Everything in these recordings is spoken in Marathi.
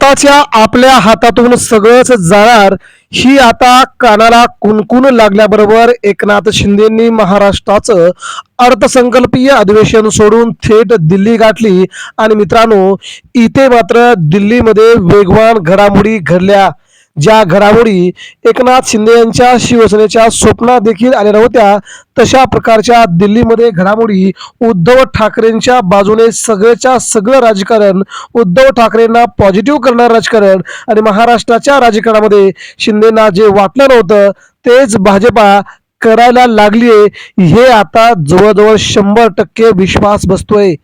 स्वतःच्या आपल्या हातातून सगळंच जाणार ही आता कानाला कुणकुण लागल्याबरोबर एकनाथ शिंदेंनी महाराष्ट्राचं अर्थसंकल्पीय अधिवेशन सोडून थेट दिल्ली गाठली। आणि मित्रांनो, इथे मात्र दिल्लीमध्ये वेगवान घडामोडी घडल्या, ज्या घडामोडी एकनाथ शिंदे यांच्या शिवसेनेच्या स्वप्नात देखील आल्या नव्हत्या। तशा प्रकारच्या दिल्लीमध्ये घडामोडी उद्धव ठाकरेंच्या बाजूने सगळ्याच्या सगळं राजकारण, उद्धव ठाकरेंना पॉझिटिव्ह करणारं राजकारण आणि महाराष्ट्राच्या राजकारणामध्ये शिंदेंना जे वाटलं नव्हतं तेच भाजपा करायला लागलीये, हे आता जवळजवळ 100% विश्वास बसतोय।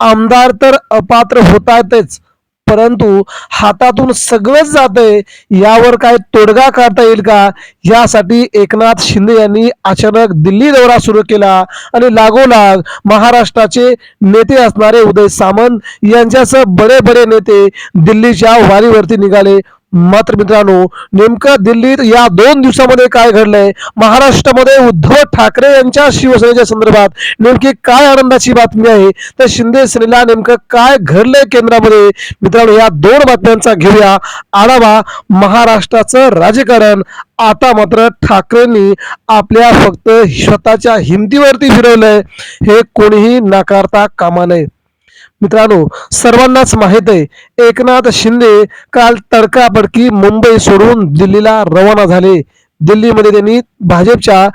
आमदार तर अपात्र होतायतच, परंतु हातातून सगळंच जातंय, यावर काय तोडगा काढता येईल का, यासाठी एकनाथ शिंदे यांनी अचानक दिल्ली दौरा सुरू केला आणि लागोलाग महाराष्ट्राचे नेते असणारे उदय सामंत यांच्यासह बडे बडे नेते दिल्लीच्या वारीवरती निघाले। मात्र मित्रांनो, नेमकं दिल्लीत या 2 दिवसामध्ये काय घडलंय, महाराष्ट्रामध्ये उद्धव ठाकरे यांच्या शिवसेनेच्या संदर्भात नेमकी काय आनंदाची बातमी आहे, तर शिंदे सेनेला नेमकं काय घडलंय केंद्रामध्ये, मित्रांनो या 2 बातम्यांचा घेऊया आढावा। महाराष्ट्राचं राजकारण आता मात्र ठाकरेंनी आपल्या फक्त स्वतःच्या हिमतीवरती फिरवलंय, हे कोणीही नाकारता कामा नये। मित्रांनो, सर्वांनाच माहित आहे, एकनाथ शिंदे काल तडकाफडकी मुंबई सोडून दिल्लीला रवाना झाले। दिल्लीमध्ये त्यांनी भाजपच्या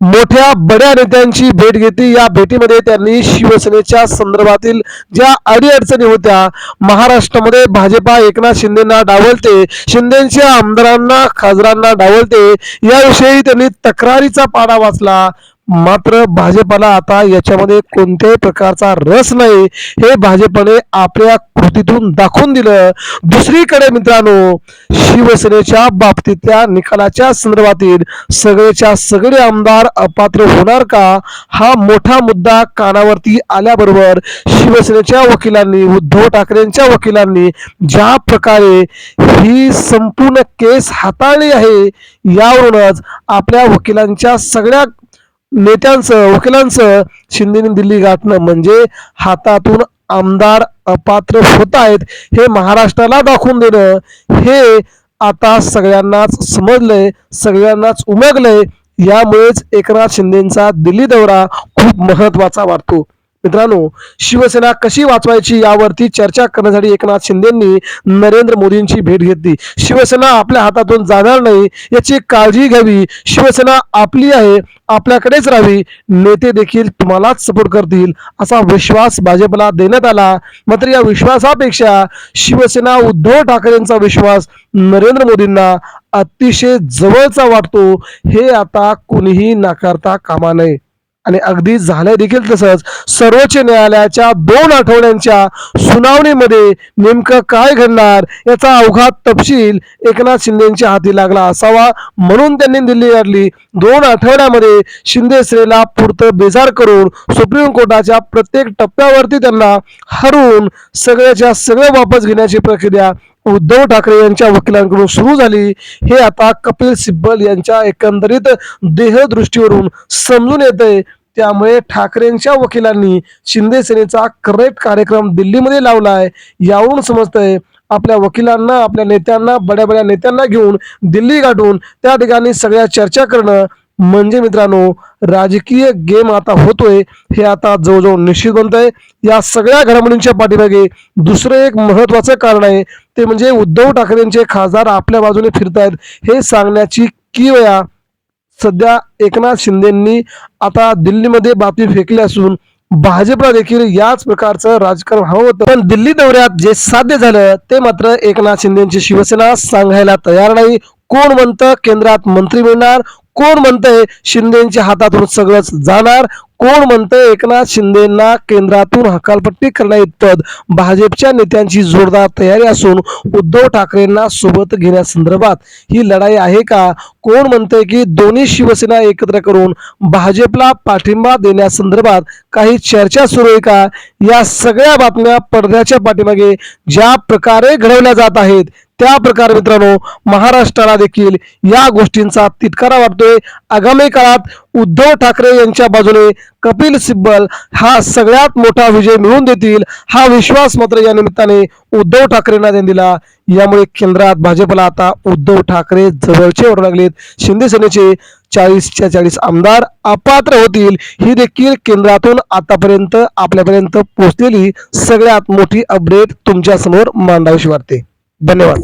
मोठ्या बड्या नेत्यांची भेट घेतली। या भेटीमध्ये त्यांनी शिवसेनेच्या संदर्भातील ज्या अडीअडचणी होत्या, महाराष्ट्रामध्ये भाजपा एकनाथ शिंदेंना डावलते, शिंदेच्या आमदारांना खासदारांना डावलते, याविषयी त्यांनी तक्रारीचा पाढा वाचला। मात्र भाजपाला आता याच्यामध्ये कोणत्याही प्रकारचा रस नाही, हे भाजपने आपल्या कृतीतून दाखवून दिलं। दुसरीकडे मित्रांनो, शिवसेनेच्या बाबतीतल्या निकालाच्या संदर्भातील सगळेच्या सगळे आमदार अपात्र होणार का, हा मोठा मुद्दा कानावरती आल्याबरोबर शिवसेनेच्या वकिलांनी, उद्धव ठाकरेंच्या वकिलांनी ज्या प्रकारे ही संपूर्ण केस हाताळली आहे, यावरूनच आपल्या वकिलांच्या सगळ्या नेत्यांचं, वकिलांचं शिंदेने दिल्ली गाठणं म्हणजे हातातून आमदार अपात्र होत आहेत हे महाराष्ट्राला दाखवून देणं, हे आता सगळ्यांनाच समजलंय, सगळ्यांनाच उमगलंय। यामुळेच एकनाथ शिंदेंचा दिल्ली दौरा खूप महत्वाचा वाटतो। मित्रांनो, शिवसेना कशी वाचवायची यावरती चर्चा करण्यासाठी एकनाथ शिंदेंनी नरेंद्र मोदींची भेट घेतली। शिवसेना आपल्या हातातून जाणार नाही याची काळजी घ्यावी, शिवसेना आपली आहे, आपल्याकडेच राहावी, नेते देखील तुम्हालाच सपोर्ट करतील, असा विश्वास भाजपला देण्यात आला। मात्र या विश्वासापेक्षा शिवसेना उद्धव ठाकरेंचा विश्वास नरेंद्र मोदींना अतिशय जवळचा वाटतो, हे आता कोणीही नाकारता कामा नये। आणि अगदी झालंय देखील तसंच। सर्वोच्च न्यायालयाच्या 2 आठवड्यांच्या सुनावणीमध्ये नेमकं काय घडणार याचा अवघा तपशील एकनाथ शिंदेच्या हाती लागला असावा, म्हणून त्यांनी दिल्ली गाठली। 2 आठवड्यामध्ये शिंदे सेनेला पुरतं बेजार करून सुप्रीम कोर्टाच्या प्रत्येक टप्प्यावरती त्यांना हरवून सगळ्याच्या सगळं वापस घेण्याची प्रक्रिया उद्धव ठाकरे यांच्या वकिलांकडून सुरू झाली, हे आता कपिल सिब्बल यांच्या एकंदरीत देहदृष्टीवरून समजून येतंय। त्यामुळे ठाकरेंच्या वकिलांनी शिंदे सेनेचा करेक्ट कार्यक्रम दिल्लीमध्ये लावलाय, यावरून समजतंय आपल्या वकिलांना, आपल्या नेत्यांना, बड्या बड्या नेत्यांना घेऊन दिल्ली गाठून त्या ठिकाणी सगळ्या चर्चा करणं म्हणजे मित्रांनो राजकीय गेम आता होतोय, हे आता जवळजवळ निश्चित बनतंय। या सगळ्या घडामोडींच्या पाठीमागे दुसरं एक महत्वाचं कारण आहे, ते म्हणजे उद्धव ठाकरेंचे खासदार आपल्या बाजूने फिरतायत, हे सांगण्याची की वेळा सध्या एकनाथ शिंदेंनी आता दिल्लीमध्ये बातमी फेकली असून भाजपला देखील याच प्रकारचं राजकारण हवं होतं। पण दिल्ली दौऱ्यात जे साध्य झालं ते मात्र एकनाथ शिंदेची शिवसेना सांगायला तयार नाही। कोण म्हणतं केंद्रात मंत्री मिळणार, कोण म्हणतंय शिंदेच्या हातातून सगळंच जाणार, कोण म्हणतंय एकनाथ शिंदेंना केंद्रातून हकालपट्टी करण्याइतपत भाजपच्या नेत्यांची जोरदार तयारी असून उद्धव ठाकरेंना सोबत घेण्यासंदर्भात ही लढाई आहे का, कोण म्हणतंय की दोन्ही शिवसेना एकत्र करून भाजपला पाठिंबा देण्यासंदर्भात काही चर्चा सुरू आहे का, या सगळ्या बातम्या पडद्याच्या पाठीमागे ज्या प्रकारे घडवल्या जात आहेत त्या प्रकारे मित्रांनो महाराष्ट्राला देखील या गोष्टींचा तिटकारा वाटतोय. आगामी काळात उद्धव ठाकरे यांच्या बाजूने कपिल सिब्बल हा सगळ्यात मोठा विजय मिळवून देतील हा विश्वास मात्र या निमित्ताने उद्धव ठाकरेंना त्यांनी दिला. यामुळे केंद्रात भाजपला आता उद्धव ठाकरे जवळचे वाटू लागलेत. शिंदे सेनेचे 40च्या 40 आमदार अपात्र होतील ही देखील केंद्रातून आतापर्यंत आपल्यापर्यंत पोहोचलेली सगळ्यात मोठी अपडेट तुमच्या समोर मांडावीशी वाटते. धन्यवाद.